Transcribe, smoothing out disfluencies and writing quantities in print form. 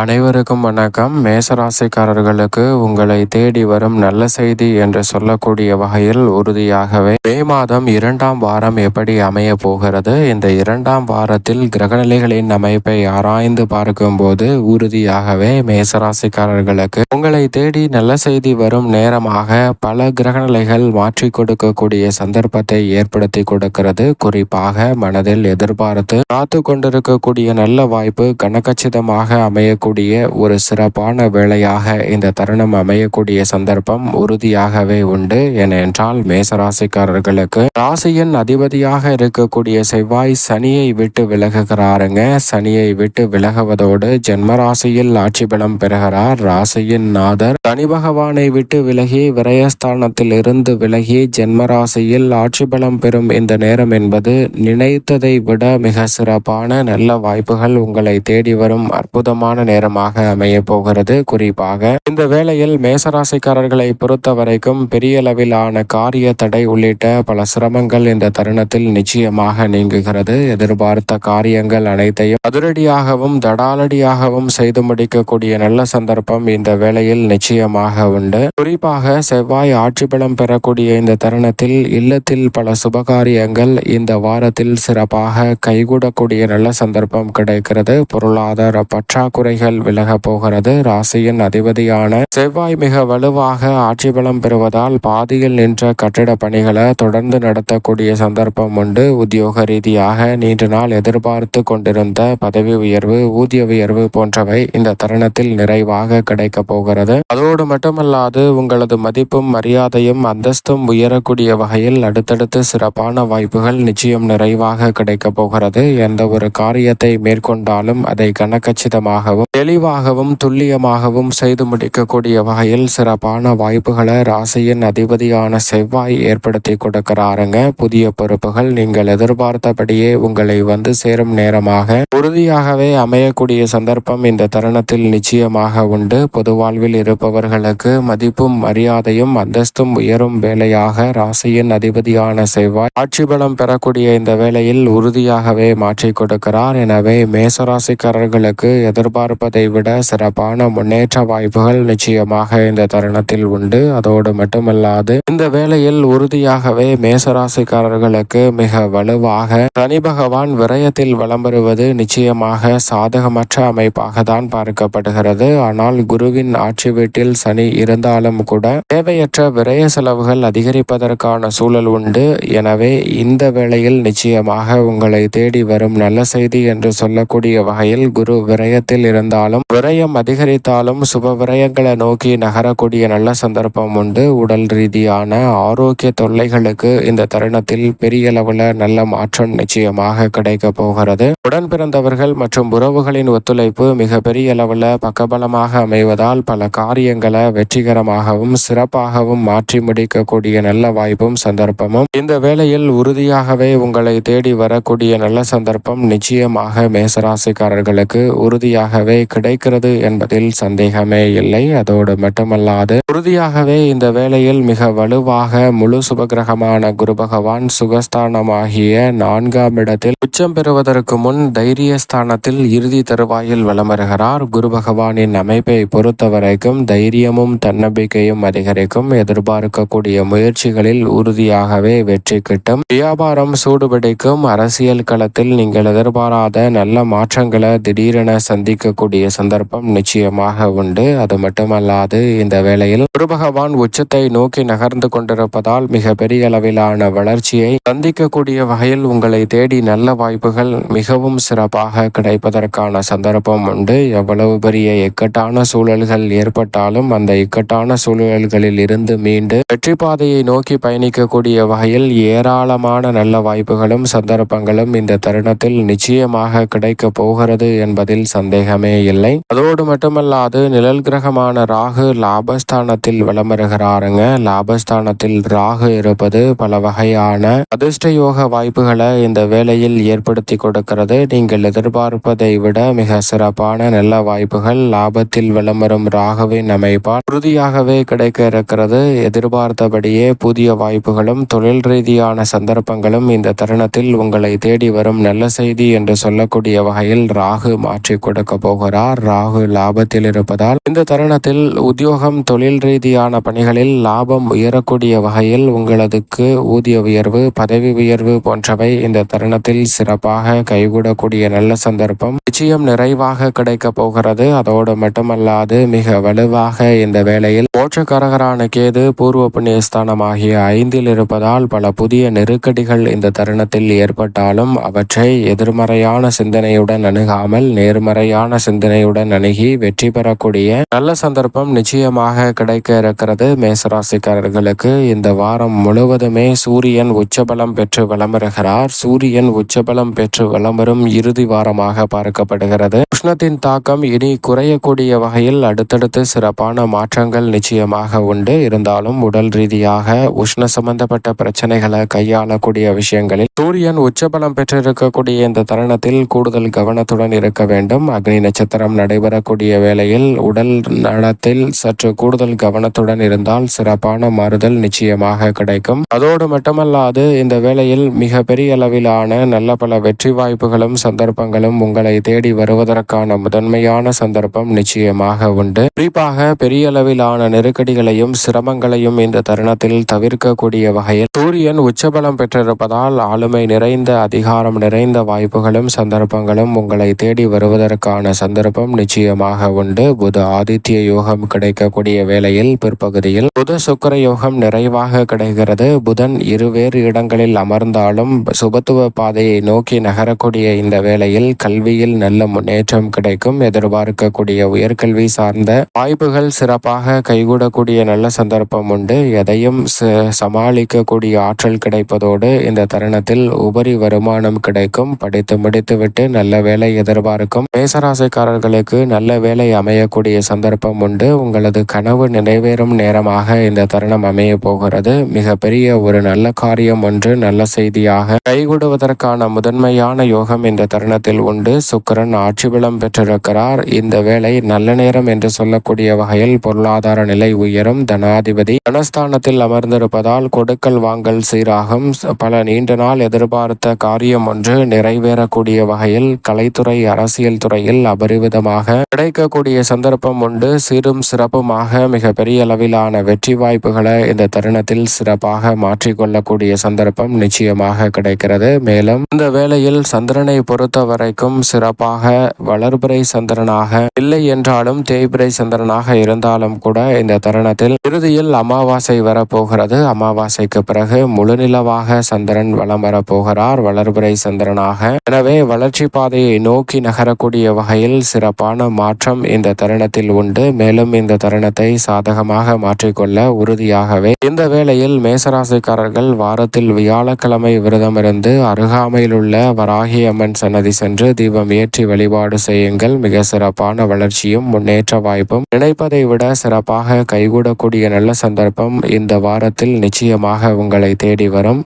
அனைவருக்கும் வணக்கம். மேசராசிக்காரர்களுக்கு உங்களை தேடி வரும் நல்ல செய்தி என்று சொல்லக்கூடிய வகையில் உறுதியாகவே மே மாதம் 2ஆம் வாரம் எப்படி அமைய போகிறது, இந்த 2ஆம் வாரத்தில் கிரகநிலைகளின் அமைப்பை ஆராய்ந்து பார்க்கும்போது உறுதியாகவே மேசராசிக்காரர்களுக்கு உங்களை தேடி நல்ல செய்தி வரும் நேரமாக பல கிரகநிலைகள் மாற்றி கொடுக்கக்கூடிய சந்தர்ப்பத்தை ஏற்படுத்தி கொடுக்கிறது. குறிப்பாக மனதில் எதிர்பார்த்து காத்து கொண்டிருக்கக்கூடிய நல்ல வாய்ப்பு கனகச்சிதமாக அமைய ஒரு சிறப்பான வேளையாக இந்த தருணம் அமையக்கூடிய சந்தர்ப்பம் உறுதியாகவே உண்டு. ஏனென்றால் மேசராசிக்காரர்களுக்கு ராசியின் அதிபதியாக இருக்கக்கூடிய செவ்வாய் சனியை விட்டு விலகுகிறாருங்க. சனியை விட்டு விலகுவதோடு ஜென்மராசியில் ஆட்சி பலம் பெறுகிறார். ராசியின் நாதர் சனி பகவானை விட்டு விலகி விரயஸ்தானத்தில் இருந்து விலகி ஜென்மராசியில் ஆட்சி பலம் பெறும் இந்த நேரம் என்பது நினைத்ததை விட மிக சிறப்பான நல்ல வாய்ப்புகள் உங்களை தேடி வரும் அற்புதமான நேரமாக அமைய போகிறது. குறிப்பாக இந்த வேளையில் மேசராசிக்காரர்களை பொறுத்த வரைக்கும் பெரிய அளவிலான காரிய தடை உள்ளிட்ட பல சிரமங்கள் இந்த தருணத்தில் நிச்சயமாக நீங்குகிறது. எதிர்பார்த்த காரியங்கள் அனைத்தையும் அதிரடியாகவும் தடாலடியாகவும் செய்து முடிக்கக்கூடிய நல்ல சந்தர்ப்பம் இந்த வேளையில் நிச்சயமாக உண்டு. குறிப்பாக செவ்வாய் ஆட்சி பலம் பெறக்கூடிய இந்த தருணத்தில் இல்லத்தில் பல சுபகாரியங்கள் இந்த வாரத்தில் சிறப்பாக கைகூடக்கூடிய நல்ல சந்தர்ப்பம் கிடைக்கிறது. பொருளாதார பற்றாக்குறைகள் விலக போகிறது. ராசியின் அதிபதியான செவ்வாய் மிக வலுவாக ஆட்சி பலம் பெறுவதால் பாதியில் நின்ற கட்டிட பணிகளை தொடர்ந்து நடத்தக்கூடிய சந்தர்ப்பம் உண்டு. உத்தியோக ரீதியாக நீண்ட நாள் எதிர்பார்த்து கொண்டிருந்த பதவி உயர்வு, ஊதிய உயர்வு போன்றவை இந்த தருணத்தில் நிறைவாக கிடைக்க போகிறது. அதோடு மட்டுமல்லாது உங்களது மதிப்பும் மரியாதையும் அந்தஸ்தும் உயரக்கூடிய வகையில் அடுத்தடுத்து சிறப்பான வாய்ப்புகள் நிச்சயம் நிறைவாக கிடைக்க போகிறது. எந்த ஒரு காரியத்தை மேற்கொண்டாலும் அதை கனகச்சிதமாகவும் தெளிவாகவும் துல்லியமாகவும் செய்து முடிக்கக்கூடிய வகையில் சிறப்பான வாய்ப்புகளை ராசியின் அதிபதியான செவ்வாய் ஏற்படுத்தி கொடுக்கிறாருங்க. புதிய பொறுப்புகள் நீங்கள் எதிர்பார்த்தபடியே உங்களை வந்து சேரும் நேரமாக உறுதியாகவே அமையக்கூடிய சந்தர்ப்பம் இந்த தருணத்தில் நிச்சயமாக உண்டு. பொது வாழ்வில் இருப்பவர்களுக்கு மதிப்பும் மரியாதையும் அந்தஸ்தும் உயரும் வேளையாக ராசியின் அதிபதியான செவ்வாய் ஆட்சி பலம் பெறக்கூடிய இந்த வேளையில் உறுதியாகவே மாற்றி கொடுக்கிறார். எனவே மேசராசிக்காரர்களுக்கு எதிர்பார்ப்பதை விட சிறப்பான முன்னேற்ற வாய்ப்புகள் நிச்சயமாக இந்த தருணத்தில் உண்டு. அதோடு மட்டுமல்லாது இந்த வேளையில் உறுதியாகவே மேசராசிக்காரர்களுக்கு மிக வலுவாக சனி பகவான் விரயத்தில் வலம் வருவது நிச்சயமாக சாதகமற்ற அமைப்பாக தான் பார்க்கப்படுகிறது. ஆனால் குருவின் ஆட்சி வீட்டில் சனி இருந்தாலும் கூட தேவையற்ற விரய செலவுகள் அதிகரிப்பதற்கான சூழல் உண்டு. எனவே இந்த வேளையில் நிச்சயமாக உங்களை தேடி வரும் நல்ல செய்தி என்று சொல்லக்கூடிய வகையில் குரு விரயத்தில் இருந்தாலும் விரயம் அதிகரித்தாலும் சுப விரயங்களை நோக்கி நகரக்கூடிய நல்ல சந்தர்ப்பம் உண்டு. உடல் ரீதியான ஆரோக்கிய தொல்லைகளுக்கு இந்த தருணத்தில் பெரிய அளவுல நல்ல மாற்றம் நிச்சயமாக கிடைக்க போகிறது. உடன் பிறந்தவர்கள் மற்றும் உறவுகளின் ஒத்துழைப்பு மிக பெரிய அளவுல பக்கபலமாக அமைவதால் பல காரியங்களை வெற்றிகரமாகவும் சிறப்பாகவும் மாற்றி முடிக்கக்கூடிய நல்ல வாய்ப்பும் சந்தர்ப்பமும் இந்த வேளையில் உறுதியாகவே உங்களை தேடி வரக்கூடிய நல்ல சந்தர்ப்பம் நிச்சயமாக மேசராசிக்காரர்களுக்கு உறுதியாகவே கிடைக்கிறது என்பதில் சந்தேகமே இல்லை. அதோடு மட்டுமல்லாது உறுதியாகவே இந்த வேளையில் மிக வலுவாக முழு சுபகிரகமான குரு பகவான் சுகஸ்தானமாகிய 4ஆம் இடத்தில் உச்சம் பெறுவதற்கு முன் தைரியஸ்தானத்தில் இறுதி தருவாயில் வலம் வருகிறார். குரு பகவானின் அமைப்பை பொறுத்தவரைக்கும் தைரியமும் தன்னம்பிக்கையும் அதிகரிக்கும். எதிர்பார்க்கக்கூடிய முயற்சிகளில் உறுதியாகவே வெற்றி கிட்டும். வியாபாரம் சூடுபிடிக்கும். அரசியல் களத்தில் நீங்கள் எதிர்பாராத நல்ல மாற்றங்களை திடீரென சந்திக்கக்கூடிய சந்தர்ப்பம் நிச்சயமாக உண்டு. அது மட்டுமல்லாது இந்த வேளையில் குரு பகவான் உச்சத்தை நோக்கி நகர்ந்து கொண்டிருப்பதால் மிக பெரிய அளவிலான வளர்ச்சியை சந்திக்கக்கூடிய வகையில் உங்களை தேடி நல்ல வாய்ப்புகள் மிகவும் சிறப்பாக கிடைப்பதற்கான சந்தர்ப்பம் உண்டு. எவ்வளவு பெரிய இக்கட்டான சூழல்கள் ஏற்பட்டாலும் அந்த இக்கட்டான சூழல்களில் இருந்து மீண்டு வெற்றி பாதையை நோக்கி பயணிக்கக்கூடிய வகையில் ஏராளமான நல்ல வாய்ப்புகளும் சந்தர்ப்பங்களும் இந்த தருணத்தில் நிச்சயமாக கிடைக்க போகிறது என்பதில் சந்தேகமே இல்லை. அதோடு மட்டுமல்லாது நிழல் கிரகமான ராகு லாபஸ்தானத்தில் வலம் வருகிறாருங்க. லாபஸ்தானத்தில் ராகு இருப்பது பல வகையான அதிர்ஷ்ட யோக வாய்ப்புகளை இந்த வேளையில் ஏற்படுத்தி கொடுக்கிறது. நீங்கள் எதிர்பார்ப்பதை விட மிக சிறப்பான நல்ல வாய்ப்புகள் லாபத்தில் வலம் வரும் ராகுவின் அமைப்பால் உறுதியாகவே கிடைக்க இருக்கிறது. எதிர்பார்த்தபடியே புதிய வாய்ப்புகளும் தொழில் ரீதியான சந்தர்ப்பங்களும் இந்த தருணத்தில் உங்களை தேடி வரும் நல்ல செய்தி என்று சொல்லக்கூடிய வகையில் ராகு மாற்றி கொடுக்க போகிறார். இருக்கிறார். ராகு லாபத்தில் இருப்பதால் இந்த தருணத்தில் உத்தியோகம், தொழில் ரீதியான பணிகளில் லாபம் உயரக்கூடிய வகையில் உங்களதுக்கு ஊதிய உயர்வு, பதவி உயர்வு போன்றவை இந்த தருணத்தில் சிறப்பாக கைகூடக்கூடிய நல்ல சந்தர்ப்பம் நிச்சயம் நிறைவாக கிடைக்க போகிறது. அதோடு மட்டுமல்லாது மிக வலுவாக இந்த வேளையில் மோட்சக்காரகரான கேது பூர்வ புண்ணியஸ்தானமாகிய 5ல் இருப்பதால் பல புதிய நெருக்கடிகள் இந்த தருணத்தில் ஏற்பட்டாலும் அவற்றை எதிர்மறையான சிந்தனையுடன் அணுகாமல் நேர்மறையான சிந்தனையுடன் அணுகி வெற்றி பெறக்கூடிய நல்ல சந்தர்ப்பம் நிச்சயமாக கிடைக்க இருக்கிறது. மேசராசிக்காரர்களுக்கு இந்த வாரம் முழுவதுமே சூரியன் உச்சபலம் பெற்று வளமருகிறார். சூரியன் உச்சபலம் பெற்று வளமரும் இறுதி வாரமாக பார்க்கப்படுகிறது. உஷ்ணத்தின் தாக்கம் இனி குறையக்கூடிய வகையில் அடுத்தடுத்து சிறப்பான மாற்றங்கள் நிச்சயமாக உண்டு. இருந்தாலும் உடல் ரீதியாக உஷ்ண சம்பந்தப்பட்ட பிரச்சனைகளை கையாளக்கூடிய விஷயங்களில் சூரியன் உச்சபலம் பெற்றிருக்கக்கூடிய இந்த தருணத்தில் கூடுதல் கவனத்துடன் இருக்க வேண்டும். அக்னி நட்சத்திரம் நடைபெறக்கூடிய வேளையில் உடல் நலத்தில் சற்று கூடுதல் கவனத்துடன் இருந்தால் சிறப்பான மாறுதல் நிச்சயமாக கிடைக்கும். அதோடு மட்டுமல்லாது இந்த வேளையில் மிக பெரிய அளவிலான நல்ல பல வெற்றி வாய்ப்புகளும் சந்தர்ப்பங்களும் உங்களை தேடி வருவதற்கான முதன்மையான சந்தர்ப்பம் நிச்சயமாக உண்டு. குறிப்பாக பெரிய அளவிலான நெருக்கடிகளையும் சிரமங்களையும் இந்த தருணத்தில் தவிர்க்கக்கூடிய வகையில் சூரியன் உச்சபலம் பெற்றிருப்பதால் ஆளுமை நிறைந்த, அதிகாரம் நிறைந்த வாய்ப்புகளும் சந்தர்ப்பங்களும் உங்களை தேடி வருவதற்கான சந்தர்ப்பம் நிச்சயமாக உண்டு. புத ஆதித்ய யோகம் கிடைக்கக்கூடிய வேளையில் பிற்பகுதியில் புத சுக்கிர யோகம் நிறைவாக கிடைக்கிறது. புதன் இருவேறு இடங்களில் அமர்ந்தாலும் சுபத்துவ பாதையை நோக்கி நகரக்கூடிய இந்த வேளையில் கல்வியில் நல்ல முன்னேற்றம் கிடைக்கும். எதிர்பார்க்கக்கூடிய உயர்கல்வி சார்ந்த வாய்ப்புகள் சிறப்பாக கைகூடக்கூடிய நல்ல சந்தர்ப்பம் உண்டு. எதையும் சமாளிக்கக்கூடிய ஆற்றல் கிடைப்பதோடு இந்த தருணத்தில் உபரி வருமானம் கிடைக்கும். படித்து முடித்துவிட்டு நல்ல வேலை எதிர்பார்க்கும் மேசராசிக்காரர்களுக்கு நல்ல வேலை அமையக்கூடிய சந்தர்ப்பம் உண்டு. உங்களது கனவு நிறைவேறும் நேரமாக இந்த தருணம் அமைய போகிறது. மிக பெரிய ஒரு நல்ல காரியம் ஒன்று நல்ல செய்தியாக கைகூடுவதற்கான முதன்மையான யோகம் இந்த தருணத்தில் உண்டு. சுக்கிரன் ஆட்சி பலம் பெற்றிருக்கிறார். இந்த வேளை நல்ல நேரம் என்று சொல்லக்கூடிய வகையில் பொருளாதார நிலை உயரும். தனாதிபதி தனஸ்தானத்தில் அமர்ந்திருப்பதால் கொடுக்கல் வாங்கல் சீராகும். பல நீண்ட நாள் எதிர்பார்த்த காரியம் ஒன்று நிறைவேறக்கூடிய வகையில் கலைத்துறை, அரசியல் துறையில் அபரிவிதமாக கிடைக்கக்கூடிய சந்தர்ப்பம் உண்டு. சிறும் சிறப்புமாக மிக பெரிய அளவிலான வெற்றி வாய்ப்புகளை இந்த தருணத்தில் சிறப்பாக மாற்றிக்கொள்ளக்கூடிய சந்தர்ப்பம் நிச்சயமாக கிடைக்கிறது. மேலும் இந்த வேளையில் சந்திரனை பொறுத்த வரைக்கும் சிறப்பாக வளர்பிறை சந்திரனாக இல்லை என்றாலும் தேய்பிறை சந்திரனாக இருந்தாலும் கூட இந்த தருணத்தில் இறுதியில் அமாவாசை வரப்போகிறது. அமாவாசைக்கு பிறகு முழுநிலவாக சந்திரன் வலம் வரப்போகிறார் வளர்பிறை சந்திரனாக. எனவே வளர்ச்சி பாதையை நோக்கி நகரக்கூடிய வகையில் சிறப்பான மாற்றம் இந்த தருணத்தில் உண்டு. மேலும் இந்த தருணத்தை சாதகமாக மாற்றிக்கொள்ள உறுதியாகவே இந்த வேளையில் மேசராசிக்காரர்கள் வாரத்தில் வியாழக்கிழமை விரதமிருந்து அருகாமையில் உள்ள வராகி அம்மன் சன்னதி சென்று தீபம் ஏற்றி வழிபாடு செய்யுங்கள். மிக சிறப்பான வளர்ச்சியும் முன்னேற்ற வாய்ப்பும் நினைப்பதை விட சிறப்பாக கைகூடக்கூடிய நல்ல சந்தர்ப்பம் இந்த வாரத்தில் நிச்சயமாக உங்களை தேடி வரும்.